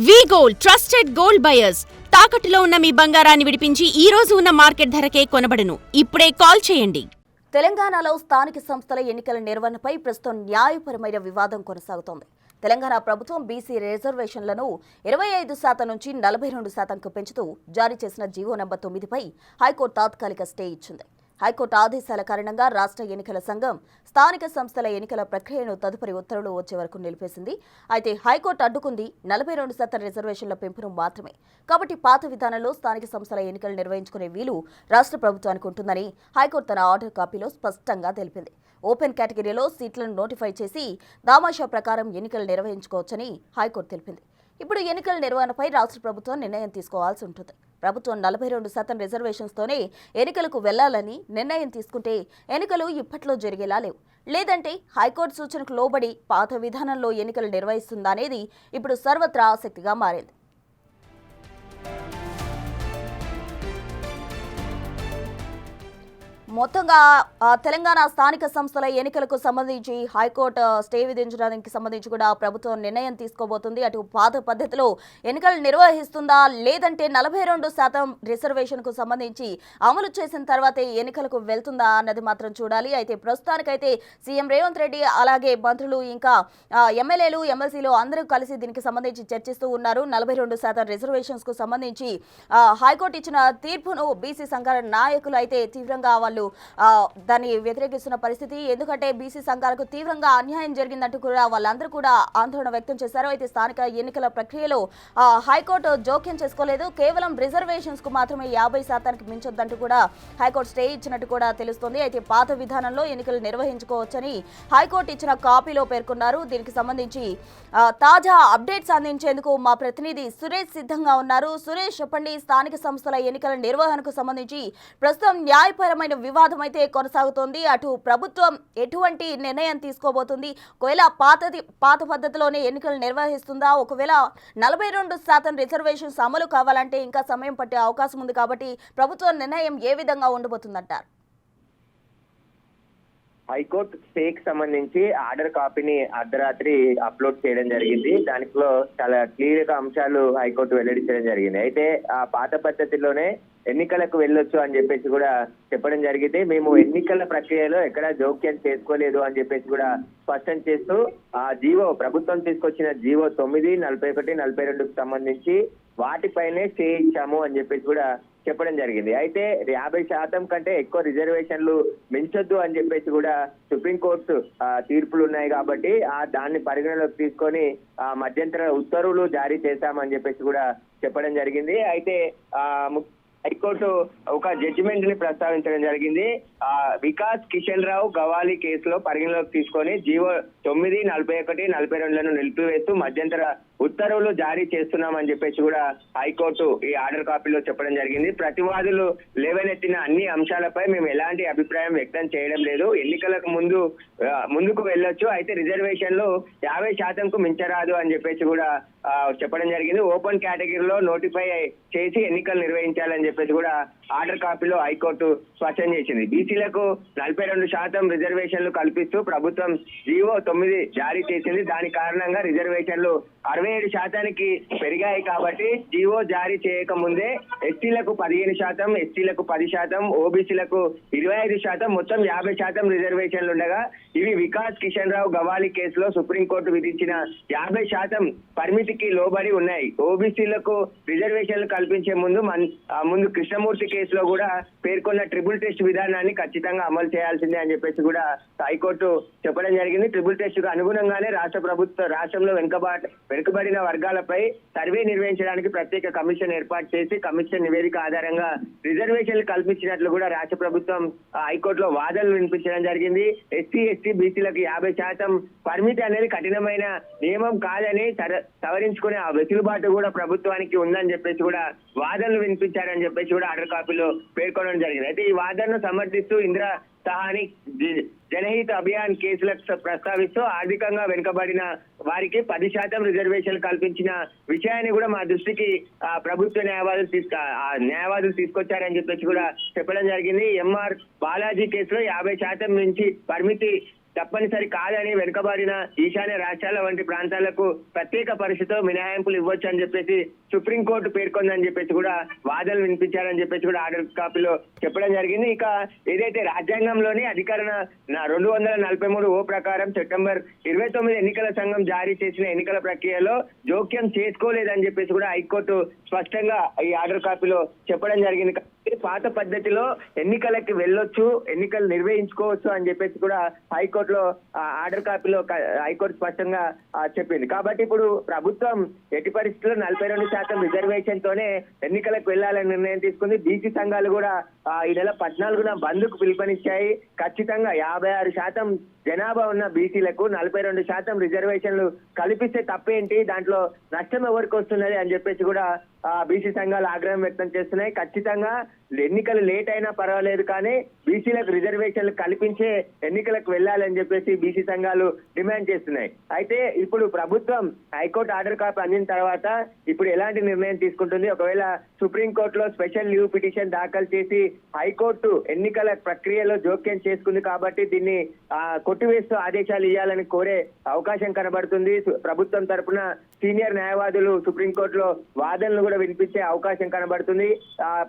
V-Gold trusted gold buyers తాకట్టులో ఉన్న మీ బంగారాన్ని విడిపించి ఈ రోజు ఉన్న మార్కెట్ ధరకే కొనబడును. ఇప్పుడే కాల్ చేయండి. తెలంగాణలో స్థానిక సంస్థల ఎన్నికల నిర్వహణపై ప్రస్తుతం న్యాయపరమైన వివాదం కొనసాగుతోంది. తెలంగాణ ప్రభుత్వం బీసీ రిజర్వేషన్లను 25% నుంచి 42%కు పెంచుతూ జారీ చేసిన జీవో నంబర్ 9పై హైకోర్టు తాత్కాలిక స్టే ఇచ్చింది. హైకోర్టు ఆదేశాల కారణంగా రాష్ట్ర ఎన్నికల సంఘం స్థానిక సంస్థల ఎన్నికల ప్రక్రియను తదుపరి ఉత్తర్వులు వచ్చే వరకు నిలిపేసింది. అయితే హైకోర్టు అడ్డుకుంది 42% రిజర్వేషన్ల పెంపును మాత్రమే. కాబట్టి పాత విధానంలో స్థానిక సంస్థల ఎన్నికలు నిర్వహించుకునే వీలు రాష్ట్ర ప్రభుత్వానికి ఉంటుందని హైకోర్టు తన ఆర్డర్ కాపీలో స్పష్టంగా తెలిపింది. ఓపెన్ కేటగిరీలో సీట్లను నోటిఫై చేసి దామాషా ప్రకారం ఎన్నికలు నిర్వహించుకోవచ్చని హైకోర్టు తెలిపింది. ఇప్పుడు ఎన్నికల నిర్వహణపై రాష్ట్ర ప్రభుత్వం నిర్ణయం తీసుకోవాల్సి ఉంటుంది. ప్రభుత్వం 42% రిజర్వేషన్స్తోనే ఎన్నికలకు వెళ్లాలని నిర్ణయం తీసుకుంటే ఎన్నికలు ఇప్పట్లో జరిగేలా లేవు. లేదంటే హైకోర్టు సూచనకు లోబడి పాత విధానంలో ఎన్నికలు నిర్వహిస్తుందా అనేది ఇప్పుడు సర్వత్రా ఆసక్తిగా మారింది. మొత్తంగా తెలంగాణ స్థానిక సంస్థల ఎన్నికలకు సంబంధించి హైకోర్టు స్టే విధించడానికి సంబంధించి కూడా ప్రభుత్వం నిర్ణయం తీసుకోబోతుంది. అటు పాత పద్ధతిలో ఎన్నికలు నిర్వహిస్తుందా, లేదంటే 42% రిజర్వేషన్కు సంబంధించి అమలు చేసిన తర్వాతే ఎన్నికలకు వెళ్తుందా అన్నది మాత్రం చూడాలి. అయితే ప్రస్తుతానికైతే సీఎం రేవంత్ రెడ్డి అలాగే మంత్రులు ఇంకా ఎమ్మెల్యేలు ఎమ్మెల్సీలు అందరూ కలిసి దీనికి సంబంధించి చర్చిస్తూ ఉన్నారు. 42% రిజర్వేషన్స్కు సంబంధించి హైకోర్టు ఇచ్చిన తీర్పును బీసీ సంఘాల నాయకులు అయితే తీవ్రంగా దాన్ని వ్యతిరేకిస్తున్న పరిస్థితి. ఎందుకంటే బీసీ సంఘాలకు తీవ్రంగా అన్యాయం జరిగిందంటూ కూడా వాళ్ళందరూ కూడా ఆందోళన వ్యక్తం చేశారు. అయితే స్థానిక ఎన్నికల ప్రక్రియలో హైకోర్టు జోక్యం చేసుకోలేదు. కేవలం రిజర్వేషన్స్ కు మాత్రమే 50%కి మించొద్దంటూ కూడా హైకోర్టు స్టే ఇచ్చినట్టు కూడా తెలుస్తోంది. అయితే పాత విధానంలో ఎన్నికలు నిర్వహించుకోవచ్చని హైకోర్టు ఇచ్చిన కాపీలో పేర్కొన్నారు. దీనికి సంబంధించి తాజా అప్డేట్స్ అందించేందుకు మా ప్రతినిధి సురేష్ సిద్ధంగా ఉన్నారు. సురేష్, చెప్పండి, స్థానిక సంస్థల ఎన్నికల నిర్వహణకు సంబంధించి ప్రస్తుతం న్యాయపరమైన వివాదం అయితే కొనసాగుతోంది. అటు ప్రభుత్వం ఎటువంటి నిర్ణయం తీసుకోబోతుంది? ఒకవేళ పాత పద్ధతిలోనే ఎన్నికలు నిర్వహిస్తుందా? ఒకవేళ 42% రిజర్వేషన్స్ అమలు కావాలంటే ఇంకా సమయం పట్టే అవకాశం ఉంది. కాబట్టి ప్రభుత్వం నిర్ణయం ఏ విధంగా ఉండబోతుందంటారు? హైకోర్టు స్టేకి సంబంధించి ఆర్డర్ కాపీని అర్ధరాత్రి అప్లోడ్ చేయడం జరిగింది. దానిలో చాలా క్లియర్ గా అంశాలు హైకోర్టు వెల్లడించడం జరిగింది. అయితే ఆ పాత పద్ధతిలోనే ఎన్నికలకు వెళ్ళొచ్చు అని చెప్పేసి కూడా చెప్పడం జరిగింది. మేము ఎన్నికల ప్రక్రియలో ఎక్కడా జోక్యం చేసుకోలేదు అని చెప్పేసి కూడా స్పష్టం చేస్తూ ఆ ప్రభుత్వం తీసుకొచ్చిన జీవో 9, 41, 42కు సంబంధించి వాటిపైనే స్టే ఇచ్చాము అని చెప్పేసి కూడా చెప్పడం జరిగింది. అయితే 50% కంటే ఎక్కువ రిజర్వేషన్లు మించొద్దు అని చెప్పేసి కూడా సుప్రీంకోర్టు తీర్పులు ఉన్నాయి. కాబట్టి దాన్ని పరిగణలోకి తీసుకొని మధ్యంతర ఉత్తర్వులు జారీ చేశామని చెప్పేసి కూడా చెప్పడం జరిగింది. అయితే హైకోర్టు ఒక జడ్జిమెంట్ ని ప్రస్తావించడం జరిగింది. వికాస్ కిషన్ రావు గవాలి కేసులో పరిగణలోకి తీసుకొని జీవో 9, 41, 42లను నిలిపివేస్తూ మధ్యంతర ఉత్తర్వులు జారీ చేస్తున్నామని చెప్పేసి కూడా హైకోర్టు ఈ ఆర్డర్ కాపీలో చెప్పడం జరిగింది. ప్రతివాదులు లేవనెత్తిన అన్ని అంశాలపై మేము ఎలాంటి అభిప్రాయం వ్యక్తం చేయడం లేదు. ఎన్నికలకు ముందుకు వెళ్ళొచ్చు, అయితే రిజర్వేషన్లు 50%కు మించరాదు అని చెప్పేసి కూడా చెప్పడం జరిగింది. ఓపెన్ కేటగిరీలో నోటిఫై చేసి ఎన్నికలు నిర్వహించాలని చెప్పేసి కూడా ఆర్డర్ కాపీలో హైకోర్టు స్పష్టం చేసింది. బీసీలకు 42% రిజర్వేషన్లు కల్పిస్తూ ప్రభుత్వం జీవో 9 జారీ చేసింది. దాని కారణంగా రిజర్వేషన్లు 67%కి పెరిగాయి. కాబట్టి జీవో జారీ చేయక ముందే ఎస్టీలకు 15%, ఎస్టీలకు 10%, ఓబీసీలకు 25%, మొత్తం 50% రిజర్వేషన్లు ఉండగా ఇవి వికాస్ కిషన్ రావు గవాలి కేసులో సుప్రీంకోర్టు విధించిన 50% పరిమితికి లోబడి ఉన్నాయి. ఓబీసీలకు రిజర్వేషన్లు కల్పించే ముందు కృష్ణమూర్తి కేసులో కూడా పేర్కొన్న ట్రిపుల్ టెస్ట్ విధానాన్ని ఖచ్చితంగా అమలు చేయాల్సిందే అని చెప్పేసి కూడా హైకోర్టు చెప్పడం జరిగింది. ట్రిపుల్ టెస్ట్ కు అనుగుణంగానే రాష్ట్రంలో వెనుకబడిన వర్గాలపై సర్వే నిర్వహించడానికి ప్రత్యేక కమిషన్ ఏర్పాటు చేసి కమిషన్ నివేదిక ఆధారంగా రిజర్వేషన్లు కల్పించినట్లు కూడా రాష్ట్ర ప్రభుత్వం హైకోర్టులో వాదనలు వినిపించడం జరిగింది. ఎస్సీ, బీసీలకు 50% పరిమితి అనేది కఠినమైన నియమం కాదని సవరించుకునే ఆ వెసులుబాటు కూడా ప్రభుత్వానికి ఉందని చెప్పేసి కూడా వాదనలు వినిపించారని చెప్పేసి కూడా ఆర్డర్ కాపీలో పేర్కొనడం జరిగింది. అయితే ఈ వాదనను సమర్థిస్తూ ఇందిరా సహాని జనహిత అభియాన్ కేసులకు ప్రస్తావిస్తూ ఆర్థికంగా వెనుకబడిన వారికి 10% రిజర్వేషన్లు కల్పించిన విషయాన్ని కూడా మా దృష్టికి ప్రభుత్వ న్యాయవాదులు తీసుకొచ్చారని చెప్పేసి కూడా చెప్పడం జరిగింది. ఎంఆర్ బాలాజీ కేసులో 50% నుంచి పరిమితి తప్పనిసరి కాదని వెనుకబడిన ఈశాన్య రాష్ట్రాల వంటి ప్రాంతాలకు ప్రత్యేక పరిస్థితితో మినహాయింపులు ఇవ్వచ్చు అని చెప్పేసి సుప్రీంకోర్టు పేర్కొందని చెప్పేసి కూడా వాదనలు వినిపించారని చెప్పేసి కూడా ఆర్డర్ కాపీలో చెప్పడం జరిగింది. ఇక ఏదైతే రాజ్యాంగంలోని అధికరణ 243 ప్రకారం సెప్టెంబర్ 29 ఎన్నికల సంఘం జారీ చేసిన ఎన్నికల ప్రక్రియలో జోక్యం చేసుకోలేదని చెప్పేసి కూడా హైకోర్టు స్పష్టంగా ఈ ఆర్డర్ కాపీలో చెప్పడం జరిగింది. పాత పద్ధతిలో ఎన్నికలకి వెళ్ళొచ్చు, ఎన్నికలు నిర్వహించుకోవచ్చు అని చెప్పేసి కూడా హైకోర్టులో ఆర్డర్ కాపీలో హైకోర్టు స్పష్టంగా చెప్పింది. కాబట్టి ఇప్పుడు ప్రభుత్వం ఎట్టి పరిస్థితుల్లో 42% రిజర్వేషన్ తోనే ఎన్నికలకు వెళ్లాలని నిర్ణయం తీసుకుంది. బీసీ సంఘాలు కూడా ఈ నెల 14న బంద్కు పిలుపునిచ్చాయి. ఖచ్చితంగా 56% జనాభా ఉన్న బీసీలకు 42% రిజర్వేషన్లు కల్పిస్తే తప్పేంటి, దాంట్లో నష్టం ఎవరికి వస్తున్నది అని చెప్పేసి కూడా బీసీ సంఘాలు ఆగ్రహం వ్యక్తం చేస్తున్నాయి. ఖచ్చితంగా ఎన్నికలు లేట్ అయినా పర్వాలేదు కానీ బీసీలకు రిజర్వేషన్లు కల్పించే ఎన్నికలకు వెళ్లాలని చెప్పేసి బీసీ సంఘాలు డిమాండ్ చేస్తున్నాయి. అయితే ఇప్పుడు ప్రభుత్వం హైకోర్టు ఆర్డర్ కాపీ అందిన తర్వాత ఇప్పుడు ఎలాంటి నిర్ణయం తీసుకుంటుంది? ఒకవేళ సుప్రీంకోర్టులో స్పెషల్ లీవ్ పిటిషన్ దాఖలు చేసి హైకోర్టు ఎన్నికల ప్రక్రియలో జోక్యం చేసుకుంది కాబట్టి దీన్ని కొట్టివేస్తూ ఆదేశాలు ఇవ్వాలని కోరే అవకాశం కనబడుతుంది. ప్రభుత్వం తరపున సీనియర్ న్యాయవాదులు సుప్రీంకోర్టులో వాదనలు కూడా వినిపించే అవకాశం కనబడుతుంది.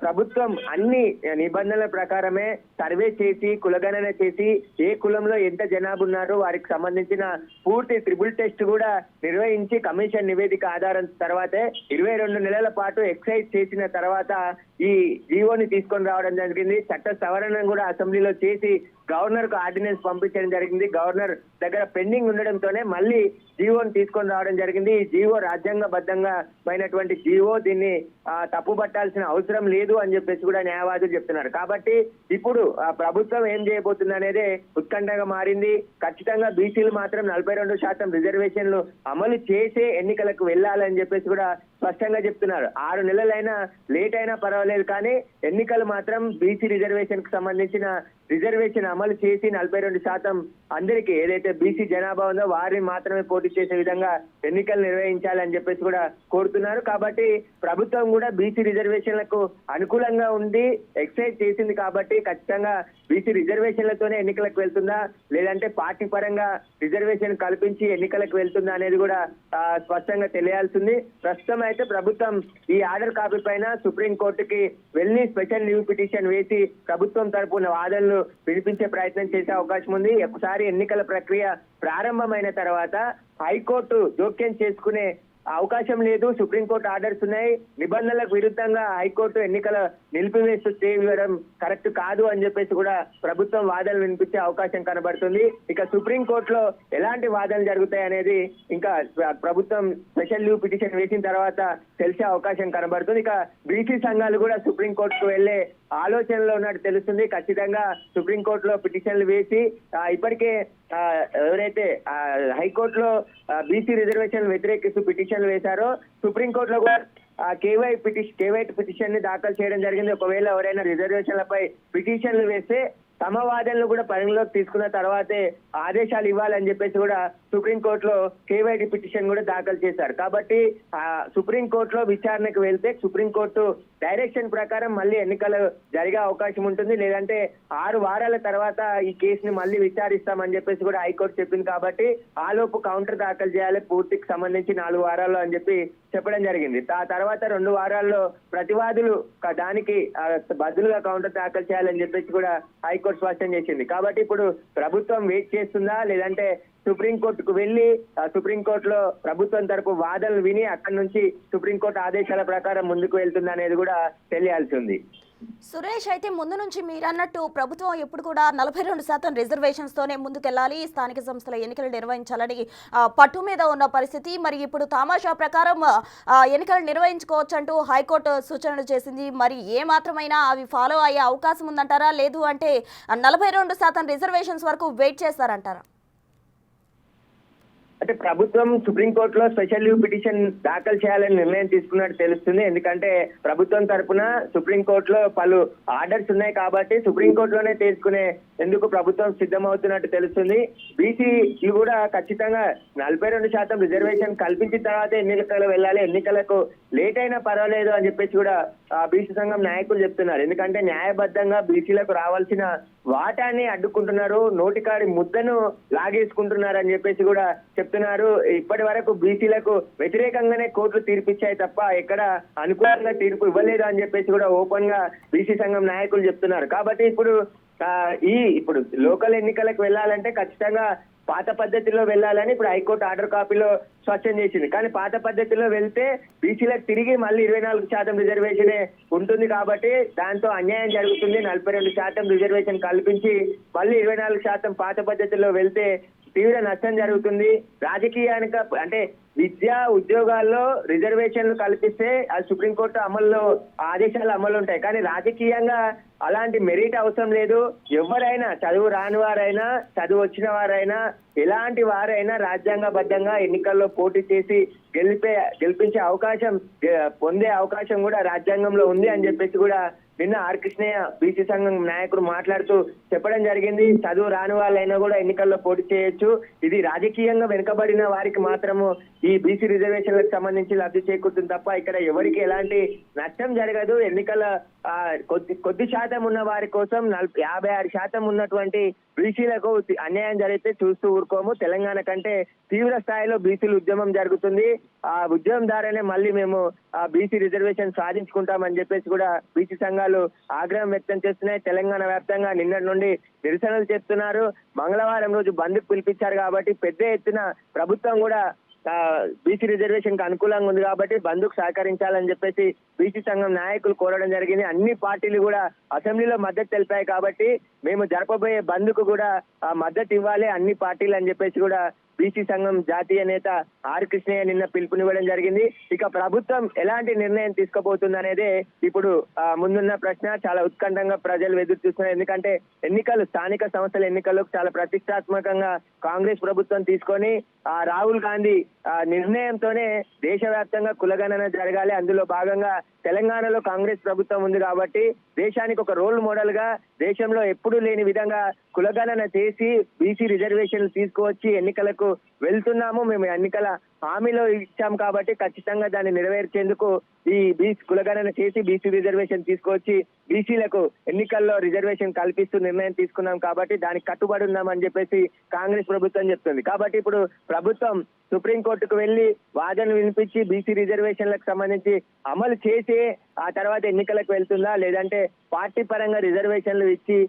ప్రభుత్వం అన్ని నిబంధనల ప్రకారమే సర్వే చేసి కులగణన చేసి ఏ కులంలో ఎంత జనాభా ఉన్నారో వారికి సంబంధించిన పూర్తి ట్రిపుల్ టెస్ట్ కూడా నిర్వహించి కమిషన్ నివేదిక ఆధారం తర్వాతే 22 నెలల పాటు ఎక్సైజ్ చేసిన తర్వాత ఈ జీవోని తీసుకొని రావడం జరిగింది. చట్ట సవరణ కూడా అసెంబ్లీలో చేసి గవర్నర్ కు ఆర్డినెన్స్ పంపించడం జరిగింది. గవర్నర్ దగ్గర పెండింగ్ ఉండడంతోనే మళ్ళీ జీవోని తీసుకొని రావడం జరిగింది. ఈ జీవో రాజ్యాంగబద్ధంగా అయినటువంటి జీవో, దీన్ని తప్పుపట్టాల్సిన అవసరం లేదు అని చెప్పేసి కూడా న్యాయవాదులు చెప్తున్నారు. కాబట్టి ఇప్పుడు ప్రభుత్వం ఏం చేయబోతుంది అనేది ఉత్కంఠగా మారింది. ఖచ్చితంగా బీసీలు మాత్రం 42% రిజర్వేషన్లు అమలు చేసే ఎన్నికలకు వెళ్లాలని చెప్పేసి కూడా స్పష్టంగా చెప్తున్నారు. 6 నెలలైనా లేట్ అయినా పర్వాలేదు కానీ ఎన్నికలు మాత్రం బీసీ రిజర్వేషన్ కు సంబంధించిన రిజర్వేషన్ అమలు చేసి 42% అందరికీ ఏదైతే బీసీ జనాభా ఉందో వారిని మాత్రమే పోటీ చేసే విధంగా ఎన్నికలు నిర్వహించాలని చెప్పేసి కూడా కోరుతున్నారు. కాబట్టి ప్రభుత్వం కూడా బీసీ రిజర్వేషన్లకు అనుకూలంగా ఉండి ఎక్సైజ్ చేసింది కాబట్టి ఖచ్చితంగా బీసీ రిజర్వేషన్లతోనే ఎన్నికలకు వెళ్తుందా లేదంటే పార్టీ పరంగా రిజర్వేషన్ కల్పించి ఎన్నికలకు వెళ్తుందా అనేది కూడా స్పష్టంగా తెలియాల్సింది. ప్రస్తుతం అయితే ప్రభుత్వం ఈ ఆర్డర్ కాపీ పైన సుప్రీంకోర్టుకి వెళ్లి స్పెషల్ లీవ్ పిటిషన్ వేసి ప్రభుత్వం తరపున వాదనలు వినిపించే ప్రయత్నం చేసే అవకాశం ఉంది. ఒకసారి ఎన్నికల ప్రక్రియ ప్రారంభమైన తర్వాత హైకోర్టు జోక్యం చేసుకునే అవకాశం లేదు. సుప్రీంకోర్టు ఆర్డర్స్ ఉన్నాయి. నిబంధనలకు విరుద్ధంగా హైకోర్టు ఎన్నికల నిలిపివేస్తూ స్టే ఇవ్వడం కరెక్ట్ కాదు అని చెప్పేసి కూడా ప్రభుత్వం వాదనలు వినిపించే అవకాశం కనబడుతుంది. ఇక సుప్రీంకోర్టులో ఎలాంటి వాదనలు జరుగుతాయి అనేది ఇంకా ప్రభుత్వం స్పెషల్ లీవ్ పిటిషన్ వేసిన తర్వాత తెలిసే అవకాశం కనబడుతుంది. ఇక బీసీ సంఘాలు కూడా సుప్రీంకోర్టుకు వెళ్లే ఆలోచనలో ఉన్నట్టు తెలుస్తుంది. ఖచ్చితంగా సుప్రీంకోర్టులో పిటిషన్లు వేసి ఇప్పటికే ఎవరైతే హైకోర్టులో బీసీ రిజర్వేషన్ వ్యతిరేకిస్తూ పిటిషన్లు వేశారో సుప్రీంకోర్టులో కూడా కేవై పిటిషన్ ని దాఖలు చేయడం జరిగింది. ఒకవేళ ఎవరైనా రిజర్వేషన్లపై పిటిషన్లు వేస్తే తమ వాదనలు కూడా పరిగణలోకి తీసుకున్న తర్వాతే ఆదేశాలు ఇవ్వాలని చెప్పేసి కూడా సుప్రీంకోర్టులో కేవైడి పిటిషన్ కూడా దాఖలు చేశారు. కాబట్టి సుప్రీంకోర్టులో విచారణకు వెళ్తే సుప్రీంకోర్టు డైరెక్షన్ ప్రకారం మళ్ళీ ఎన్నికలు జరిగే అవకాశం ఉంటుంది. లేదంటే 6 వారాల తర్వాత ఈ కేసుని మళ్ళీ విచారిస్తామని చెప్పేసి కూడా హైకోర్టు చెప్పింది. కాబట్టి ఆలోపు కౌంటర్ దాఖలు చేయాలి పూర్తికి సంబంధించి 4 వారాల్లో అని చెప్పి చెప్పడం జరిగింది. ఆ తర్వాత 2 వారాల్లో ప్రతివాదులు దానికి బదులుగా కౌంటర్ దాఖలు చేయాలని చెప్పేసి కూడా హైకోర్టు స్పష్టం చేసింది. కాబట్టి ఇప్పుడు ప్రభుత్వం వెయిట్ చేస్తుందా లేదంటే సుప్రీంకోర్టుకు వెళ్లి సుప్రీంకోర్టులో ప్రభుత్వం తరపు వాదనలు విని అక్కడి నుంచి సుప్రీంకోర్టు ఆదేశాల ప్రకారం ముందుకు వెళ్తుందా అనేది కూడా తెలియాల్సి ఉంది. సురేష్, అయితే ముందు నుంచి మీరు అన్నట్టు ప్రభుత్వం ఎప్పుడు కూడా 42% రిజర్వేషన్స్ తోనే ముందుకెళ్లాలి, స్థానిక సంస్థల ఎన్నికలు నిర్వహించాలని పట్టు మీద ఉన్న పరిస్థితి. మరి ఇప్పుడు తామాషా ప్రకారం ఎన్నికలు నిర్వహించుకోవచ్చు అంటూ హైకోర్టు సూచనలు చేసింది. మరి ఏ మాత్రమైనా అవి ఫాలో అయ్యే అవకాశం ఉందంటారా, లేదు అంటే 42% రిజర్వేషన్స్ వరకు వెయిట్ చేస్తారంటారా? అంటే ప్రభుత్వం సుప్రీంకోర్టులో స్పెషల్ లీవ్ పిటిషన్ దాఖలు చేయాలని నిర్ణయం తీసుకున్నట్టు తెలుస్తుంది. ఎందుకంటే ప్రభుత్వం తరపున సుప్రీంకోర్టులో పలు ఆర్డర్స్ ఉన్నాయి కాబట్టి సుప్రీంకోర్టులోనే తీసుకునే ఎందుకు ప్రభుత్వం సిద్ధమవుతున్నట్టు తెలుస్తుంది. బీసీలు కూడా ఖచ్చితంగా 42% రిజర్వేషన్ కల్పించిన తర్వాత ఎన్నికలు వెళ్ళాలి, ఎన్నికలకు లేట్ అయినా పర్వాలేదు అని చెప్పేసి కూడా బీసీ సంఘం నాయకులు చెప్తున్నారు. ఎందుకంటే న్యాయబద్ధంగా బీసీలకు రావాల్సిన వాటాన్ని అడ్డుకుంటున్నారు, నోటికాడి ముద్దను లాగేసుకుంటున్నారు అని చెప్పేసి కూడా చెప్తున్నారు. ఇప్పటి వరకు బీసీలకు వ్యతిరేకంగానే కోర్టులు తీర్పిచ్చాయి తప్ప ఎక్కడ అనుకూలంగా తీర్పు ఇవ్వలేదు అని చెప్పేసి కూడా ఓపెన్ గా బీసీ సంఘం నాయకులు చెప్తున్నారు. కాబట్టి ఇప్పుడు లోకల్ ఎన్నికలకు వెళ్ళాలంటే ఖచ్చితంగా పాత పద్ధతిలో వెళ్ళాలని ఇప్పుడు హైకోర్టు ఆర్డర్ కాపీలో స్పష్టం చేసింది. కానీ పాత పద్ధతిలో వెళ్తే బీసీలకు తిరిగి మళ్ళీ 24% రిజర్వేషనే ఉంటుంది కాబట్టి దాంతో అన్యాయం జరుగుతుంది. 42% రిజర్వేషన్ కల్పించి మళ్ళీ 24% పాత పద్ధతిలో వెళ్తే తీవ్ర నష్టం జరుగుతుంది. రాజకీయానికి అంటే విద్యా ఉద్యోగాల్లో రిజర్వేషన్లు కల్పిస్తే అది సుప్రీంకోర్టు అమల్లో ఆదేశాలు అమలు ఉంటాయి. కానీ రాజకీయంగా అలాంటి మెరిట్ అవసరం లేదు. ఎవరైనా చదువు రాని వారైనా చదువు వచ్చిన వారైనా ఎలాంటి వారైనా రాజ్యాంగబద్ధంగా ఎన్నికల్లో పోటీ చేసి గెలిపించే అవకాశం పొందే అవకాశం కూడా రాజ్యాంగంలో ఉంది అని చెప్పేసి కూడా నిన్న ఆర్ కృష్ణయ్య బీసీ సంఘం నాయకుడు మాట్లాడుతూ చెప్పడం జరిగింది. చదువు రాని వాళ్ళైనా కూడా ఎన్నికల్లో పోటీ చేయొచ్చు. ఇది రాజకీయంగా వెనుకబడిన వారికి మాత్రము ఈ బీసీ రిజర్వేషన్లకు సంబంధించి లబ్ధి చేకూరుతుంది తప్ప ఇక్కడ ఎవరికి ఎలాంటి నష్టం జరగదు. ఎన్నికల కొద్ది శాతం ఉన్న వారి కోసం 56% ఉన్నటువంటి బీసీలకు అన్యాయం జరిగితే చూస్తూ ఊరుకోము. తెలంగాణ కంటే తీవ్ర స్థాయిలో బీసీలు ఉద్యమం జరుగుతుంది. ఆ ఉద్యమం ద్వారానే మళ్ళీ మేము బీసీ రిజర్వేషన్ సాధించుకుంటామని చెప్పేసి కూడా బీసీ సంఘాలు ఆగ్రహం వ్యక్తం చేస్తున్నాయి. తెలంగాణ వ్యాప్తంగా నిన్నటి నుండి నిరసనలు చేస్తున్నారు. మంగళవారం రోజు బంద్కు పిలిపించారు కాబట్టి పెద్ద ఎత్తున ప్రభుత్వం కూడా బీసీ రిజర్వేషన్ కు అనుకూలంగా ఉంది కాబట్టి బంద్కు సహకరించాలని చెప్పేసి బీసీ సంఘం నాయకులు కోరడం జరిగింది. అన్ని పార్టీలు కూడా అసెంబ్లీలో మద్దతు తెలిపాయి కాబట్టి మేము జరపబోయే బంద్కు కూడా మద్దతు ఇవ్వాలి అన్ని పార్టీలు అని చెప్పేసి కూడా బీసీ సంఘం జాతీయ నేత ఆర్ కృష్ణయ్య నిన్న పిలుపునివ్వడం జరిగింది. ఇక ప్రభుత్వం ఎలాంటి నిర్ణయం తీసుకోబోతుంది అనేదే ఇప్పుడు ముందున్న ప్రశ్న. చాలా ఉత్కంఠంగా ప్రజలు ఎదురు చూస్తున్నారు. ఎందుకంటే స్థానిక సంస్థల ఎన్నికల్లో చాలా ప్రతిష్టాత్మకంగా కాంగ్రెస్ ప్రభుత్వం తీసుకొని రాహుల్ గాంధీ నిర్ణయంతోనే దేశవ్యాప్తంగా కులగణన జరగాలి. అందులో భాగంగా తెలంగాణలో కాంగ్రెస్ ప్రభుత్వం ఉంది కాబట్టి దేశానికి ఒక రోల్ మోడల్ గా దేశంలో ఎప్పుడూ లేని విధంగా కులగణన చేసి బీసీ రిజర్వేషన్లు తీసుకువచ్చి ఎన్నికలకు వెళ్తున్నాము. మేము ఎన్నికల హామీలో ఇచ్చాం కాబట్టి ఖచ్చితంగా దాన్ని నెరవేర్చేందుకు ఈ కులగణన చేసి బీసీ రిజర్వేషన్ తీసుకొచ్చి బీసీలకు ఎన్నికల్లో రిజర్వేషన్ కల్పిస్తూ నిర్ణయం తీసుకున్నాం కాబట్టి దానికి కట్టుబడి ఉన్నామని చెప్పేసి కాంగ్రెస్ ప్రభుత్వం చెప్తుంది. కాబట్టి ఇప్పుడు ప్రభుత్వం సుప్రీంకోర్టుకు వెళ్లి వాదనలు వినిపించి బీసీ రిజర్వేషన్లకు సంబంధించి అమలు చేసి ఆ తర్వాత ఎన్నికలకు వెళ్తుందా లేదంటే పార్టీ పరంగా రిజర్వేషన్లు ఇచ్చి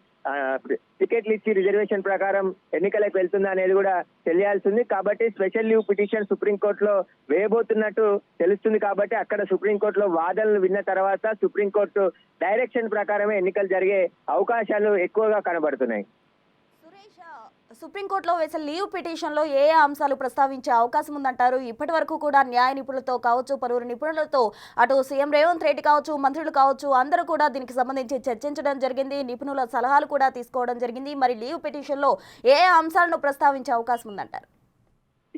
టికెట్లు ఇచ్చి రిజర్వేషన్ ప్రకారం ఎన్నికలకు వెళ్తుందా అనేది కూడా తెలియాల్సింది. కాబట్టి స్పెషల్ లీవ్ పిటిషన్ సుప్రీంకోర్టులో వేయబోతున్నట్టు తెలుస్తుంది. కాబట్టి అక్కడ సుప్రీంకోర్టులో వాదనలు విన్న తర్వాత సుప్రీంకోర్టు డైరెక్షన్ ప్రకారమే ఎన్నికలు జరిగే అవకాశాలు ఎక్కువగా కనబడుతున్నాయి. సుప్రీంకోర్టులో వేసే లీవ్ పిటిషన్లో ఏ అంశాలు ప్రస్తావించే అవకాశం ఉందంటారు? ఇప్పటి వరకు కూడా న్యాయ నిపుణులతో కావచ్చు, పలువురు నిపుణులతో అటు సీఎం రేవంత్ రెడ్డి కావచ్చు, మంత్రులు కావచ్చు, అందరూ కూడా దీనికి సంబంధించి చర్చించడం జరిగింది. నిపుణుల సలహాలు కూడా తీసుకోవడం జరిగింది. మరి లీవ్ పిటిషన్లో ఏ అంశాలను ప్రస్తావించే అవకాశం ఉందంటారు?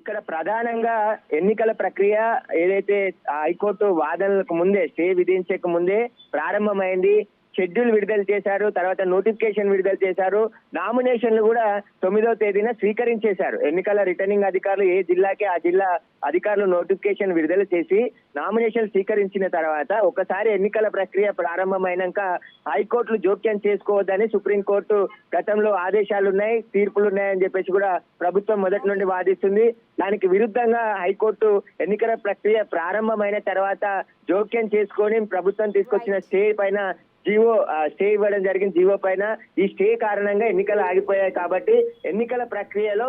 ఇక్కడ ప్రధానంగా ఎన్నికల ప్రక్రియ ఏదైతే హైకోర్టు వాదనలకు ముందే స్టే విధించక ముందే ప్రారంభమైంది. షెడ్యూల్ విడుదల చేశారు, తర్వాత నోటిఫికేషన్ విడుదల చేశారు, నామినేషన్లు కూడా 9వ తేదీన స్వీకరించేశారు. ఎన్నికల రిటర్నింగ్ అధికారులు ఏ జిల్లాకి ఆ జిల్లా అధికారులు నోటిఫికేషన్ విడుదల చేసి నామినేషన్ స్వీకరించిన తర్వాత ఒకసారి ఎన్నికల ప్రక్రియ ప్రారంభమైనాక హైకోర్టులు జోక్యం చేసుకోవద్దని సుప్రీంకోర్టు గతంలో ఆదేశాలున్నాయి, తీర్పులున్నాయని చెప్పేసి కూడా ప్రభుత్వం మొదటి నుండి వాదిస్తుంది. దానికి విరుద్ధంగా హైకోర్టు ఎన్నికల ప్రక్రియ ప్రారంభమైన తర్వాత జోక్యం చేసుకొని ప్రభుత్వం తీసుకొచ్చిన స్టే పైన స్టే ఇవ్వడం జరిగింది. జీవో పైన ఈ స్టే కారణంగా ఎన్నికలు ఆగిపోయాయి కాబట్టి ఎన్నికల ప్రక్రియలో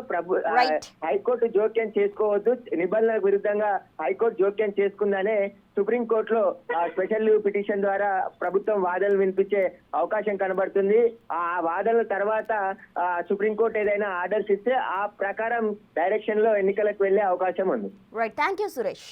హైకోర్టు జోక్యం చేసుకోవద్దు, నిబంధనలకు విరుద్ధంగా హైకోర్టు జోక్యం చేసుకుందనే సుప్రీంకోర్టులో స్పెషల్ లీవ్ పిటిషన్ ద్వారా ప్రభుత్వం వాదనలు వినిపించే అవకాశం కనబడుతుంది. ఆ వాదనల తర్వాత సుప్రీంకోర్టు ఏదైనా ఆర్డర్స్ ఇస్తే ఆ ప్రకారం డైరెక్షన్ లో ఎన్నికలకు వెళ్లే అవకాశం ఉంది. Right, thank you Suresh.